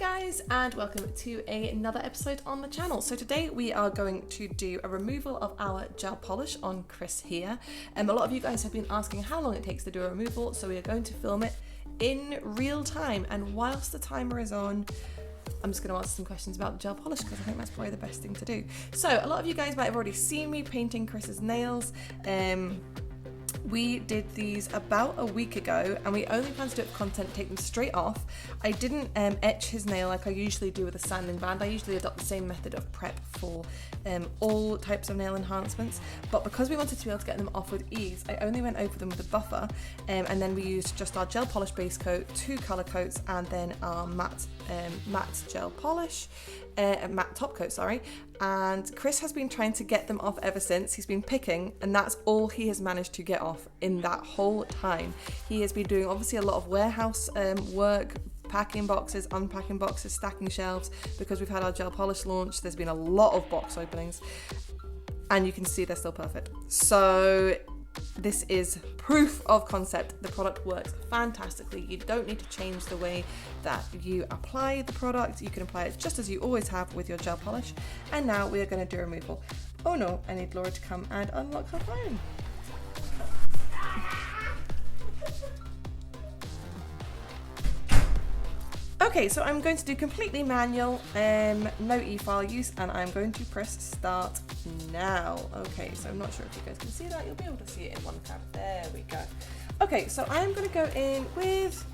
guys, and welcome to another episode on the channel. So today we are going to do a removal of our gel polish on Chris here. A lot of you guys have been asking how long it takes to do a removal, so we are going to film it in real time. And whilst the timer is on, I'm just going to answer some questions about the gel polish because I think that's probably the best thing to do. So a lot of you guys might have already seen me painting Chris's nails. We did these about a week ago and we only plan to do it for content, take them straight off. I didn't etch his nail like I usually do with a sanding band. I usually adopt the same method of prep for all types of nail enhancements, but because we wanted to be able to get them off with ease, I only went over them with a buffer, and then we used just our gel polish base coat, 2 colour coats, and then our matte gel polish, matte top coat, sorry. And Chris has been trying to get them off ever since. He's been picking, and that's all he has managed to get off in that whole time. He has been doing obviously a lot of warehouse work, packing boxes, unpacking boxes, stacking shelves, because we've had our gel polish launch. There's been a lot of box openings and you can see they're still perfect. So this is proof of concept. The product works fantastically. You don't need to change the way that you apply the product. You can apply it just as you always have with your gel polish. And now we are going to do removal. Oh no, I need Laura to come and unlock her phone. Okay, so I'm going to do completely manual, no e-file use, and I'm going to press start now. Okay, so I'm not sure if you guys can see that. You'll be able to see it in one tab. There we go. Okay, so I'm going to go in with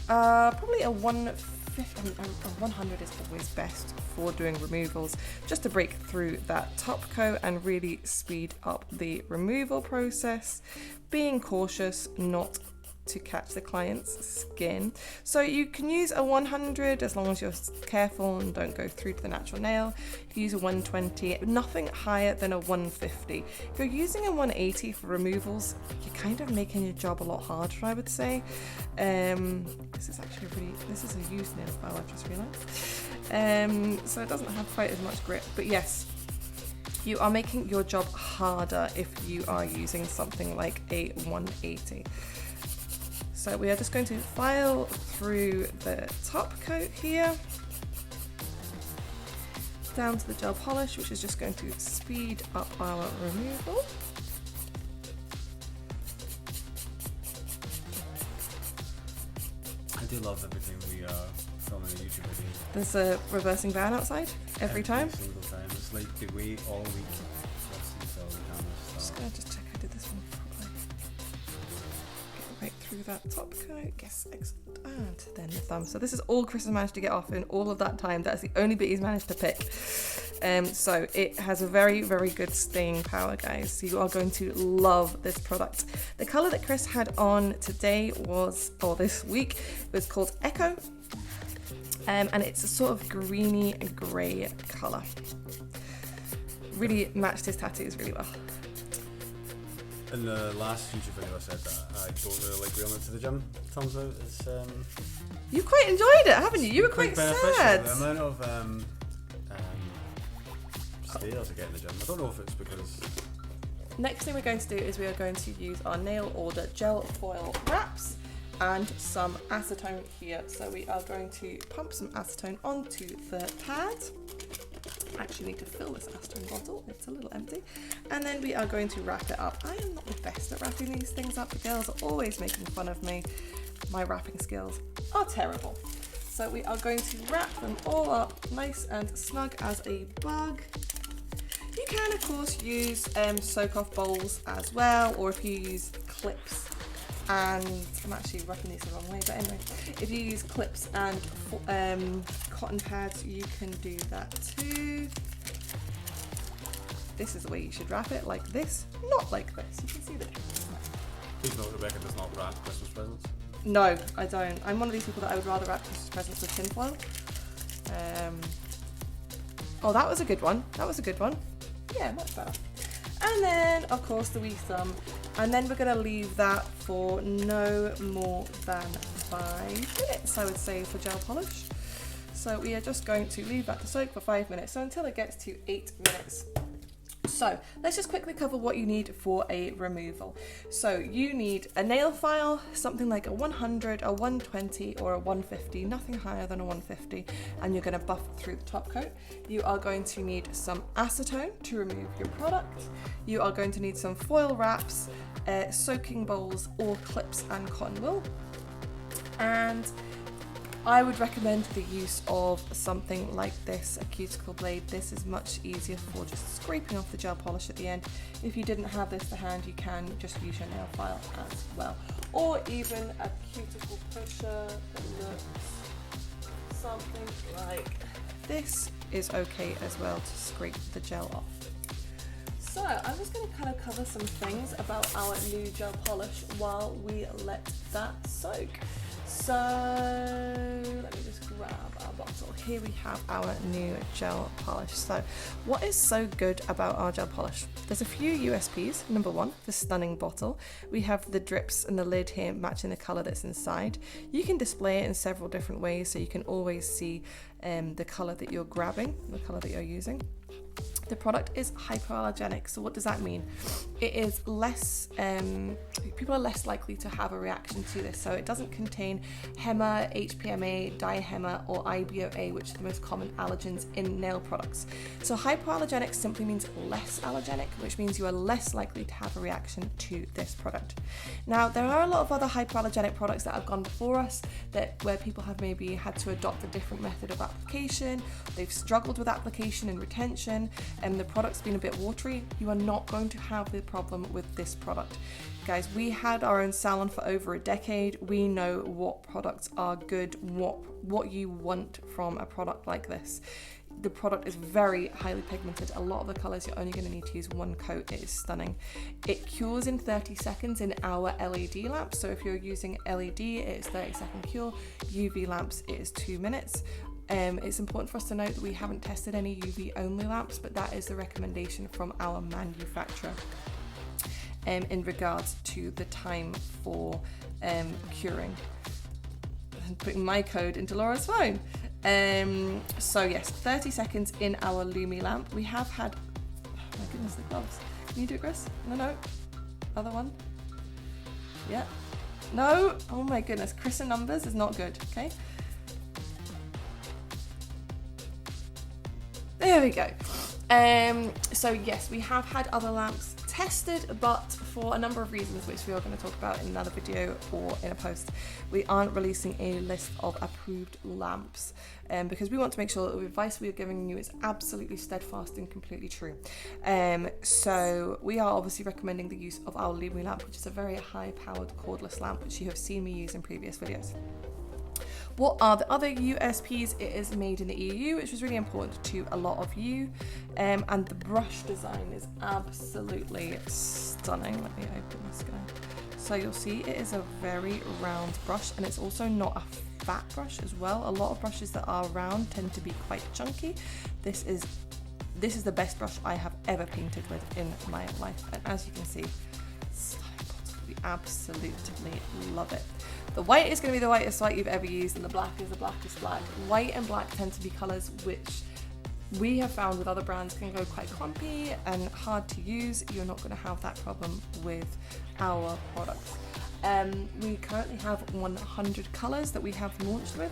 probably a 150. A 100 is always best for doing removals, just to break through that top coat and really speed up the removal process, being cautious not to catch the client's skin. So you can use a 100 as long as you're careful and don't go through to the natural nail. You can use a 120, nothing higher than a 150. If you're using a 180 for removals, you're kind of making your job a lot harder, I would say. This is a used nail file, I've just realised. So it doesn't have quite as much grip, but yes, you are making your job harder if you are using something like a 180. So we are just going to file through the top coat here, down to the gel polish, which is just going to speed up our removal. I do love every time we film a YouTube video. There's a reversing van outside every time. Every single time. It's like the wait all week just until the cameras start. Just gonna check I did this one properly. Get right through that top coat. Yes, excellent. And then the thumb. So this is all Chris has managed to get off in all of that time. That's the only bit he's managed to pick. So it has a very, very good staying power, guys. So you are going to love this product. The colour that Chris had on today this week was called Echo. And it's a sort of greeny grey colour. Really matched his tattoos really well. In the last YouTube video I said that I don't really like going into the gym. Turns out it's You quite enjoyed it, haven't you? You were quite beneficial. sad. The amount of stairs I get in the gym. I don't know if it's because... Next thing we're going to do is we are going to use our nail order gel foil wraps and some acetone here. So we are going to pump some acetone onto the pad. I actually need to fill this acetone bottle, it's a little empty. And then we are going to wrap it up. I am not the best at wrapping these things up. The girls are always making fun of me. My wrapping skills are terrible. So we are going to wrap them all up nice and snug as a bug. You can of course use soak off bowls as well, or if you use clips, and I'm actually wrapping these the wrong way, but anyway, if you use clips and cotton pads, you can do that too. This is the way you should wrap it, like this, not like this. You can see the difference. Please note Rebecca does not wrap Christmas presents. No, I don't. I'm one of these people that I would rather wrap Christmas presents with tinfoil. Oh, that was a good one. That was a good one. Yeah, much better. And then, of course, the wee thumb. And then we're going to leave that for no more than 5 minutes, I would say, for gel polish. So we are just going to leave that to soak for 5 minutes, so until it gets to 8 minutes. So let's just quickly cover what you need for a removal. So you need a nail file, something like a 100, a 120 or a 150, nothing higher than a 150, and you're going to buff through the top coat. You are going to need some acetone to remove your product. You are going to need some foil wraps, soaking bowls or clips and cotton wool. And I would recommend the use of something like this, a cuticle blade. This is much easier for just scraping off the gel polish at the end. If you didn't have this to hand, you can just use your nail file as well. Or even a cuticle pusher that looks something like this is okay as well to scrape the gel off. So I'm just going to kind of cover some things about our new gel polish while we let that soak. So let me just grab our bottle. Here we have our new gel polish. So what is so good about our gel polish? There's a few USPs. Number one, the stunning bottle. We have the drips and the lid here matching the colour that's inside. You can display it in several different ways so you can always see the colour that you're grabbing, the colour that you're using. The product is hypoallergenic. So what does that mean? It is less, people are less likely to have a reaction to this. So it doesn't contain HEMA, HPMA, DiHEMA or IBOA, which are the most common allergens in nail products. So hypoallergenic simply means less allergenic, which means you are less likely to have a reaction to this product. Now, there are a lot of other hypoallergenic products that have gone before us where people have maybe had to adopt a different method of application. They've struggled with application and retention, and the product's been a bit watery. You are not going to have the problem with this product. Guys, we had our own salon for over a decade. We know what products are good, what you want from a product like this. The product is very highly pigmented. A lot of the colours you're only going to need to use one coat. It is stunning. It cures in 30 seconds in our LED lamps. So if you're using LED, it is 30-second cure. UV lamps, it is 2 minutes. It's important for us to note that we haven't tested any UV only lamps, but that is the recommendation from our manufacturer in regards to the time for curing. And putting my code into Laura's phone. So yes, 30 seconds in our Lumi lamp. We have had, oh my goodness, the gloves. Can you do it, Chris? No. Other one. Yeah. No. Oh my goodness, Chris and numbers is not good. Okay. There we go. So yes, we have had other lamps tested, but for a number of reasons, which we are going to talk about in another video or in a post, we aren't releasing a list of approved lamps because we want to make sure that the advice we are giving you is absolutely steadfast and completely true. So we are obviously recommending the use of our Lumi lamp, which is a very high-powered cordless lamp, which you have seen me use in previous videos. What are the other USPs? It is made in the EU, which was really important to a lot of you. And the brush design is absolutely stunning. Let me open this guy. So you'll see it is a very round brush, and it's also not a fat brush as well. A lot of brushes that are round tend to be quite chunky. This is the best brush I have ever painted with in my life. And as you can see, we absolutely love it. The white is going to be the whitest white you've ever used, and the black is the blackest black. White and black tend to be colours which we have found with other brands can go quite clumpy and hard to use. You're not going to have that problem with our products. We currently have 100 colours that we have launched with.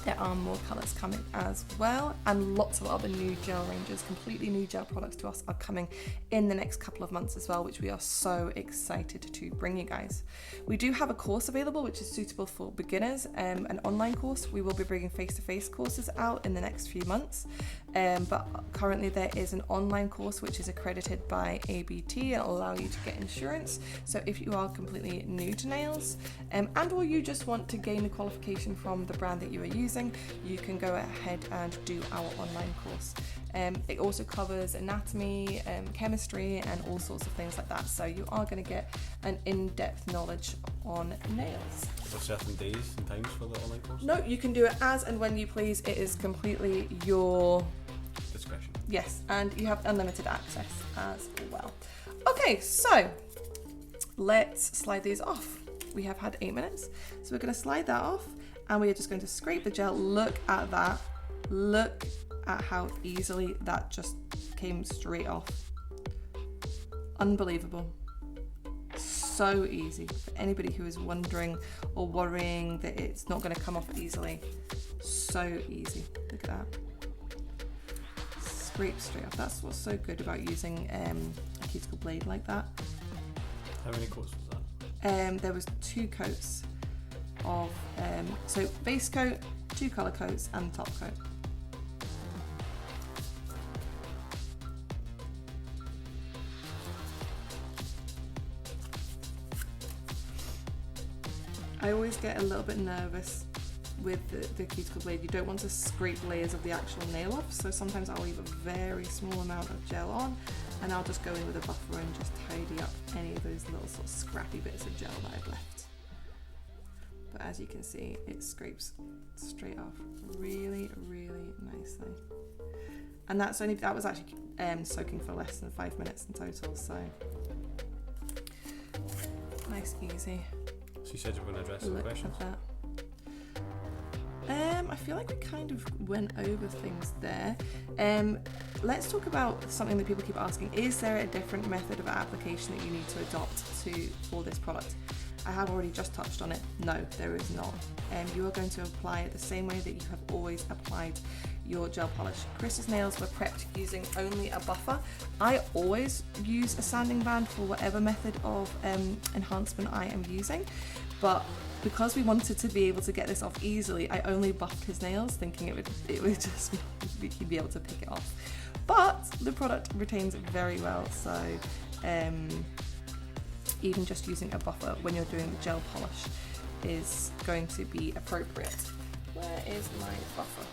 There are more colours coming as well, and lots of other new gel ranges, completely new gel products to us are coming in the next couple of months as well, which we are so excited to bring you guys. We do have a course available which is suitable for beginners, an online course. We will be bringing face-to-face courses out in the next few months, but currently there is an online course which is accredited by ABT and will allow you to get insurance. So if you are completely new to nails and or you just want to gain the qualification from the brand that you are using, you can go ahead and do our online course. It also covers anatomy, chemistry and all sorts of things like that, so you are going to get an in-depth knowledge on nails. Are there certain days and times for the online course? No, you can do it as and when you please. It is completely your discretion. Yes, and you have unlimited access as well. Okay, so let's slide these off. We have had 8 minutes, so we're going to slide that off. And we are just going to scrape the gel. Look at that. Look at how easily that just came straight off. Unbelievable. So easy. For anybody who is wondering or worrying that it's not going to come off easily, so easy. Look at that. Scrape straight off. That's what's so good about using a cuticle blade like that. How many coats was that? There was 2 coats of, so base coat, 2 colour coats and top coat. I always get a little bit nervous with the cuticle blade. You don't want to scrape layers of the actual nail off, so sometimes I'll leave a very small amount of gel on, and I'll just go in with a buffer and just tidy up any of those little sort of scrappy bits of gel that I've left. But as you can see, it scrapes straight off really, really nicely. And that was actually soaking for less than 5 minutes in total, so nice, easy. So you said you were going to address some questions? I feel like we kind of went over things there. Let's talk about something that people keep asking. Is there a different method of application that you need to adopt for this product? I have already just touched on it. No, there is not. You are going to apply it the same way that you have always applied your gel polish. Chris's nails were prepped using only a buffer. I always use a sanding band for whatever method of enhancement I am using, but because we wanted to be able to get this off easily, I only buffed his nails, thinking it would just he'd be able to pick it off. But the product retains very well, so even just using a buffer when you're doing the gel polish is going to be appropriate. Where is my buffer?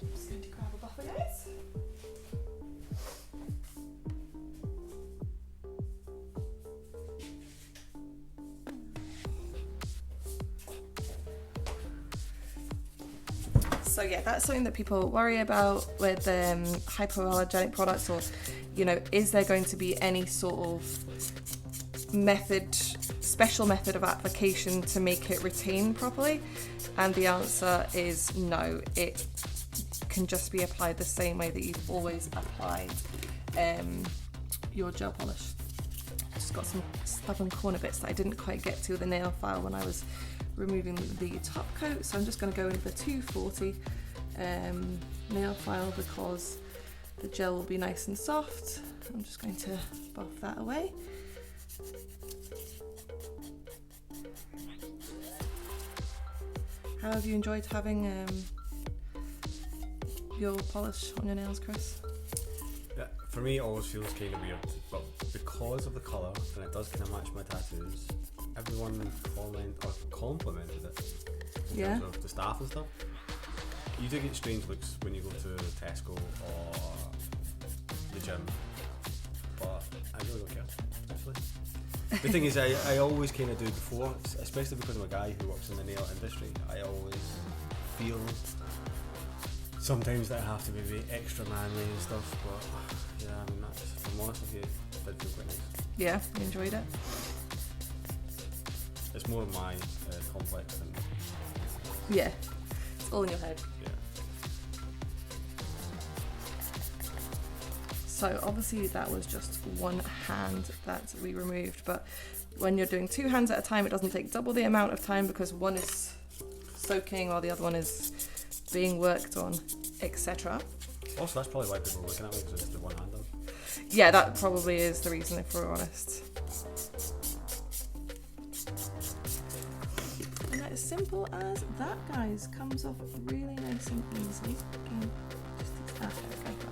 I'm just going to grab a buffer, guys. So yeah, that's something that people worry about with hypoallergenic products, or, you know, is there going to be any sort of special method of application to make it retain properly? And the answer is no. It can just be applied the same way that you've always applied your gel polish. Just got some stubborn corner bits that I didn't quite get to with the nail file when I was removing the top coat, so I'm just going to go in with the 240 nail file because the gel will be nice and soft. I'm just going to buff that away. How have you enjoyed having your polish on your nails, Chris? Yeah, for me it always feels kind of weird, but because of the colour, and it does kind of match my tattoos, everyone complimented it in terms of the staff and stuff. You do get strange looks when you go to Tesco or the gym, but I really don't care, actually. The thing is, I always kind of do before, especially because I'm a guy who works in the nail industry, I always feel sometimes that I have to be a bit extra manly and stuff, but yeah, I mean, that's, if I'm honest with you, it did feel quite nice. Yeah, you enjoyed it? It's more of my complex than... Yeah, it's all in your head. Yeah. So obviously that was just one hand that we removed, but when you're doing 2 hands at a time, it doesn't take double the amount of time because one is soaking while the other one is being worked on, etc. Also, that's probably why people are looking at me, because it's the one hand on. Yeah, that probably is the reason, if we're honest. And that is simple as that, guys. Comes off really nice and easy. Again, just there we go.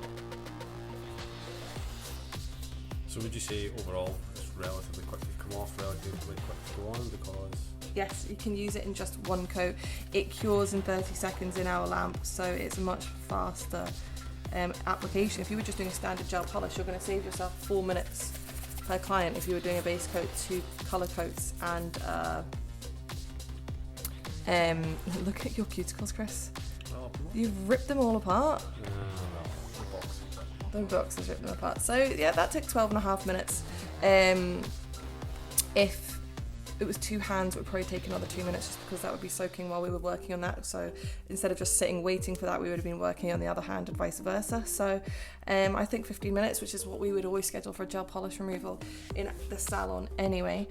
So would you say overall it's relatively quick to come off, relatively quick to go on, because... Yes, you can use it in just one coat. It cures in 30 seconds in our lamp, so it's a much faster application. If you were just doing a standard gel polish, you're going to save yourself 4 minutes per client if you were doing a base coat, 2 colour coats, and look at your cuticles, Chris. Oh, You've ripped them all apart. the box. The box has ripped them apart. So yeah, that took 12.5 minutes. If it was 2 hands, it would probably take another 2 minutes, just because that would be soaking while we were working on that. So instead of just sitting waiting for that, we would have been working on the other hand and vice versa. So I think 15 minutes, which is what we would always schedule for gel polish removal in the salon anyway.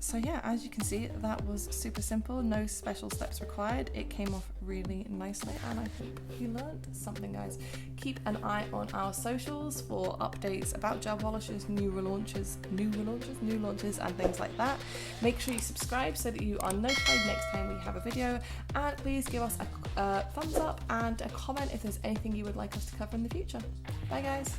So yeah, as you can see, that was super simple, no special steps required. It came off really nicely, and I hope you learned something, guys. Keep an eye on our socials for updates about gel polishes, new launches, and things like that. Make sure you subscribe so that you are notified next time we have a video, and please give us a thumbs up and a comment if there's anything you would like us to cover in the future. Bye, guys.